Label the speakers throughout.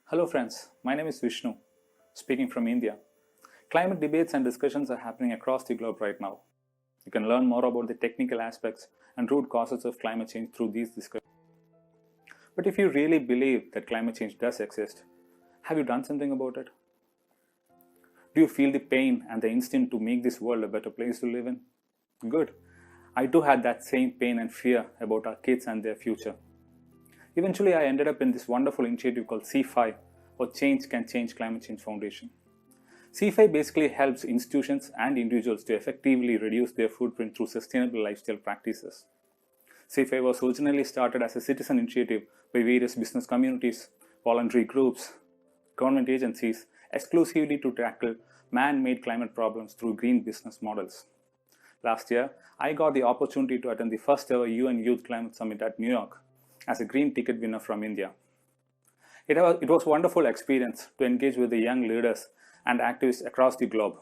Speaker 1: Hello friends, my name is Vishnu, speaking from India. Climate debates and discussions are happening across the globe right now. You can learn more about the technical aspects and root causes of climate change through these discussions. But if you really believe that climate change does exist, have you done something about it? Do you feel the pain and the instinct to make this world a better place to live in? Good. I too had that same pain and fear about our kids and their future. Eventually, I ended up in this wonderful initiative called C5, or Change Can Change Climate Change Foundation. C5 basically helps institutions and individuals to effectively reduce their footprint through sustainable lifestyle practices. C5 was originally started as a citizen initiative by various business communities, voluntary groups, government agencies, exclusively to tackle man-made climate problems through green business models. Last year, I got the opportunity to attend the first ever UN Youth Climate Summit at New York as a green ticket winner from India. It was a wonderful experience to engage with the young leaders and activists across the globe.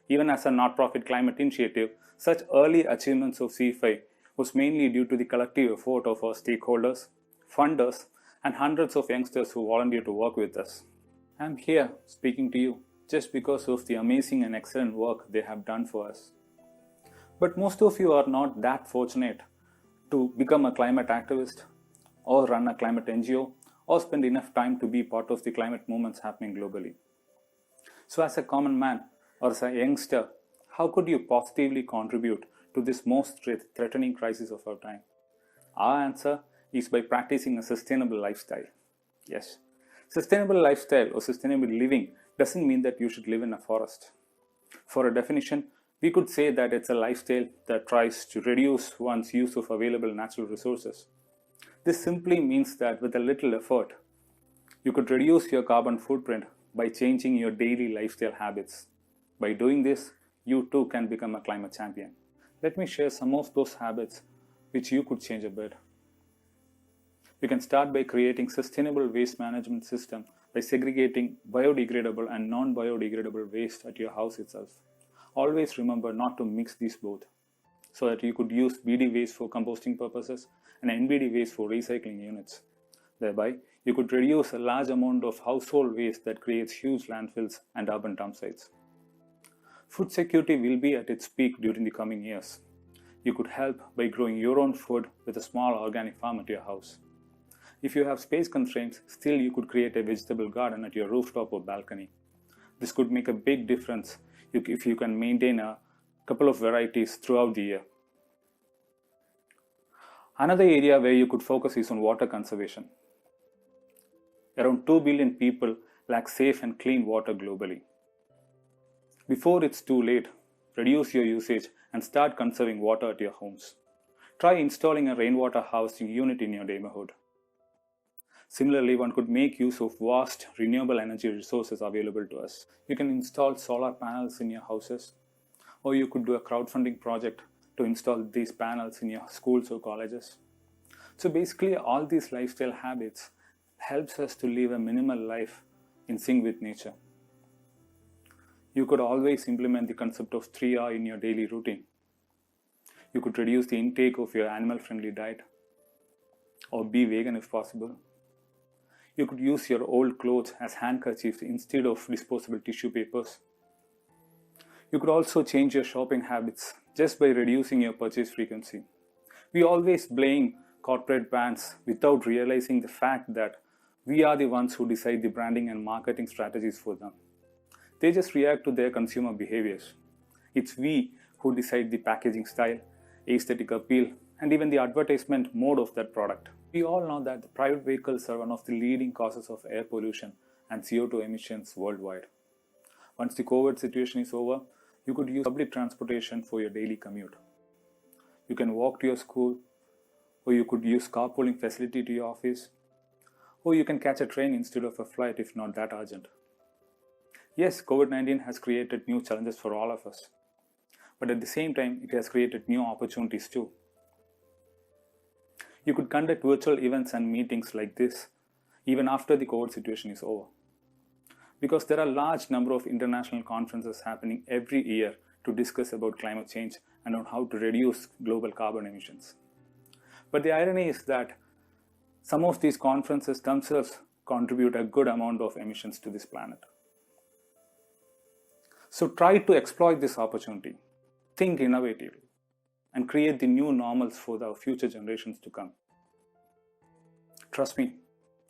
Speaker 1: Even as a not-profit climate initiative, such early achievements of C5 was mainly due to the collective effort of our stakeholders, funders, and hundreds of youngsters who volunteered to work with us. I'm here speaking to you just because of the amazing and excellent work they have done for us. But most of you are not that fortunate to become a climate activist or run a climate NGO or spend enough time to be part of the climate movements happening globally. So as a common man or as a youngster, how could you positively contribute to this most threatening crisis of our time? Our answer is by practicing a sustainable lifestyle. Yes, sustainable lifestyle or sustainable living doesn't mean that you should live in a forest. For a definition, we could say that it's a lifestyle that tries to reduce one's use of available natural resources. This simply means that with a little effort, you could reduce your carbon footprint by changing your daily lifestyle habits. By doing this, you too can become a climate champion. Let me share some of those habits which you could change a bit. You can start by creating sustainable waste management system by segregating biodegradable and non-biodegradable waste at your house itself. Always remember not to mix these both, so that you could use BD waste for composting purposes and NBD waste for recycling units. Thereby, you could reduce a large amount of household waste that creates huge landfills and urban dump sites. Food security will be at its peak during the coming years. You could help by growing your own food with a small organic farm at your house. If you have space constraints, still you could create a vegetable garden at your rooftop or balcony. This could make a big difference if you can maintain a couple of varieties throughout the year. Another area where you could focus is on water conservation. Around 2 billion people lack safe and clean water globally. Before it's too late, reduce your usage and start conserving water at your homes. Try installing a rainwater harvesting unit in your neighborhood. Similarly, one could make use of vast renewable energy resources available to us. You can install solar panels in your houses, or you could do a crowdfunding project to install these panels in your schools or colleges. So basically, all these lifestyle habits helps us to live a minimal life in sync with nature. You could always implement the concept of 3R in your daily routine. You could reduce the intake of your animal-friendly diet, or be vegan if possible. You could use your old clothes as handkerchiefs instead of disposable tissue papers. You could also change your shopping habits just by reducing your purchase frequency. We always blame corporate brands without realizing the fact that we are the ones who decide the branding and marketing strategies for them. They just react to their consumer behaviors. It's we who decide the packaging style, aesthetic appeal, and even the advertisement mode of that product. We all know that the private vehicles are one of the leading causes of air pollution and CO2 emissions worldwide. Once the COVID situation is over, you could use public transportation for your daily commute. You can walk to your school, or you could use carpooling facility to your office, or you can catch a train instead of a flight if not that urgent. Yes, COVID-19 has created new challenges for all of us, but at the same time, it has created new opportunities too. You could conduct virtual events and meetings like this even after the COVID situation is over, because there are a large number of international conferences happening every year to discuss about climate change and on how to reduce global carbon emissions. But the irony is that some of these conferences themselves contribute a good amount of emissions to this planet. So try to exploit this opportunity, think innovatively, and create the new normals for the future generations to come. Trust me,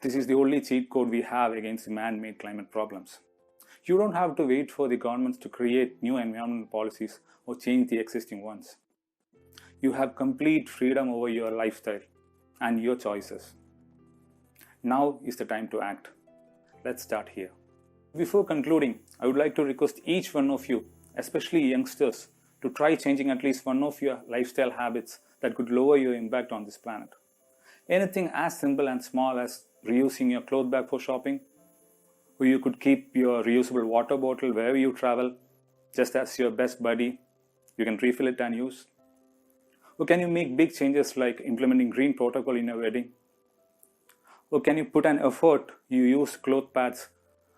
Speaker 1: this is the only cheat code we have against the man-made climate problems. You don't have to wait for the governments to create new environmental policies or change the existing ones. You have complete freedom over your lifestyle and your choices. Now is the time to act. Let's start here. Before concluding, I would like to request each one of you, especially youngsters, to try changing at least one of your lifestyle habits that could lower your impact on this planet. Anything as simple and small as reusing your cloth bag for shopping, or you could keep your reusable water bottle wherever you travel, just as your best buddy. You can refill it and use. Or can you make big changes like implementing green protocol in your wedding? Or can you put an effort, you use cloth pads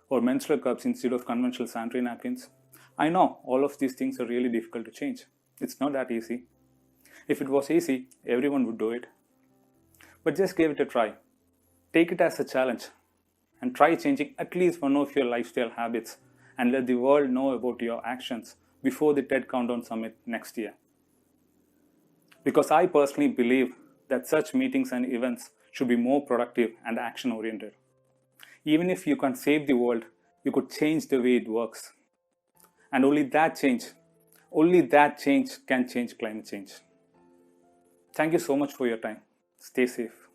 Speaker 1: or menstrual cups instead of conventional sanitary napkins? I know all of these things are really difficult to change. It's not that easy. If it was easy, everyone would do it. But just give it a try. Take it as a challenge and try changing at least one of your lifestyle habits and let the world know about your actions before the TED Countdown Summit next year. Because I personally believe that such meetings and events should be more productive and action-oriented. Even if you can't save the world, you could change the way it works. And only that change can change climate change. Thank you so much for your time. Stay safe.